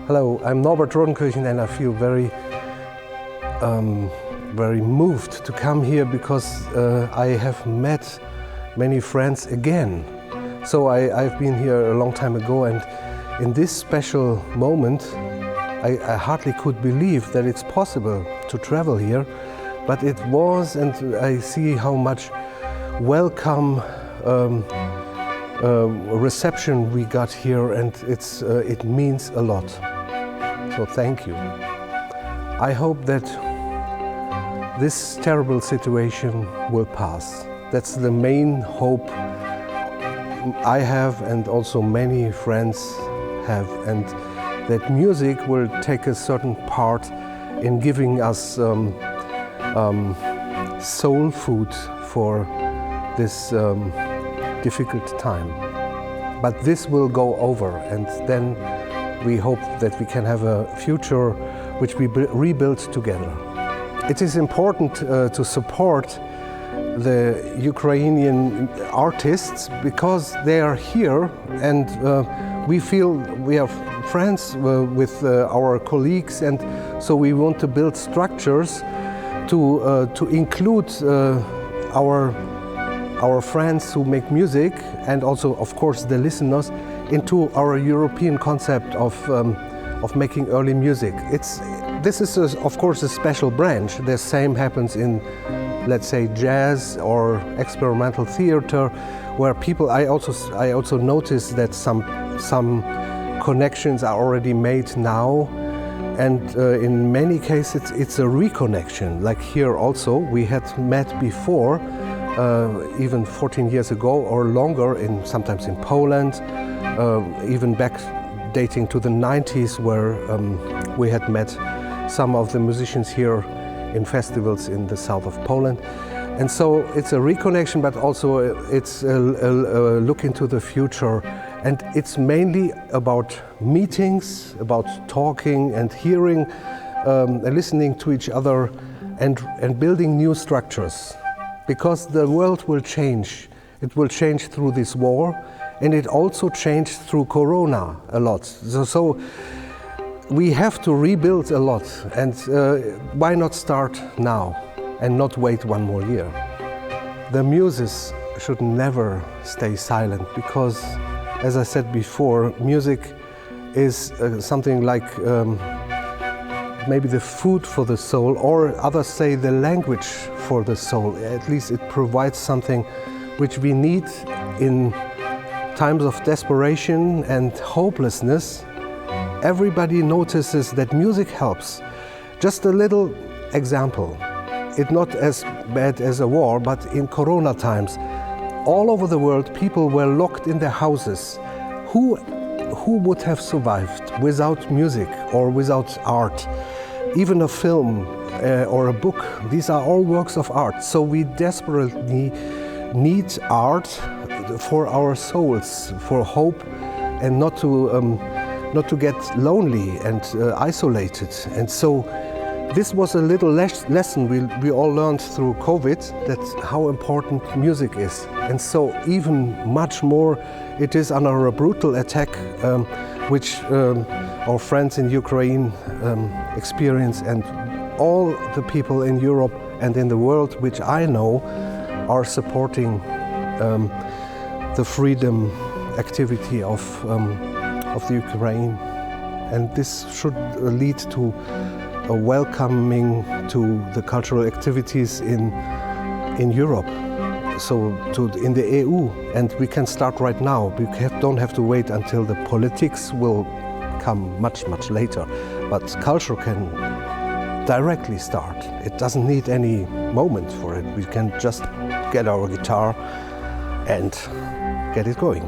Hello, I'm Norbert Rodenkirchen and I feel very moved to come here because I have met many friends again. So I've been here a long time ago, and in this special moment I hardly could believe that it's possible to travel here, but it was, and I see how much welcome reception we got here, and it means a lot. So thank you. I hope that this terrible situation will pass. That's the main hope I have, and also many friends have, and that music will take a certain part in giving us soul food for this difficult time. But this will go over, and then we hope that we can have a future which we rebuild together. It is important to support the Ukrainian artists because they are here, and we feel we are friends with our colleagues, and so we want to build structures to include our friends who make music, and also of course the listeners, into our European concept of making early music. This is of course a special branch. The same happens in, let's say, jazz or experimental theater, where people, I also notice that some connections are already made now, and in many cases it's a reconnection. Like here also, we had met before, even 14 years ago or longer, sometimes in Poland, even back dating to the 90s, where we had met some of the musicians here in festivals in the south of Poland. And so it's a reconnection, but also it's a look into the future. And it's mainly about meetings, about talking and hearing, and listening to each other, and building new structures. Because the world will change. It will change through this war, and it also changed through Corona a lot. So we have to rebuild a lot, and why not start now and not wait one more year? The Muses should never stay silent, because, as I said before, music is something like maybe the food for the soul, or others say the language for the soul. At least it provides something which we need in times of desperation and hopelessness. Everybody notices that music helps. Just a little example. It's not as bad as a war, but in Corona times, all over the world, people were locked in their houses. Who would have survived without music or without art? Even a film or a book, these are all works of art. So we desperately need art for our souls, for hope, and not to get lonely and isolated. And so this was a little lesson we all learned through COVID, that how important music is. And so even much more it is under a brutal attack which our friends in Ukraine experience, and all the people in Europe and in the world, which I know, are supporting the freedom activity of the Ukraine. And this should lead to a welcoming to the cultural activities in Europe, so in the EU. And we can start right now. We don't have to wait until the politics will come much later. But culture can directly start. It doesn't need any moment for it. We can just get our guitar and get it going.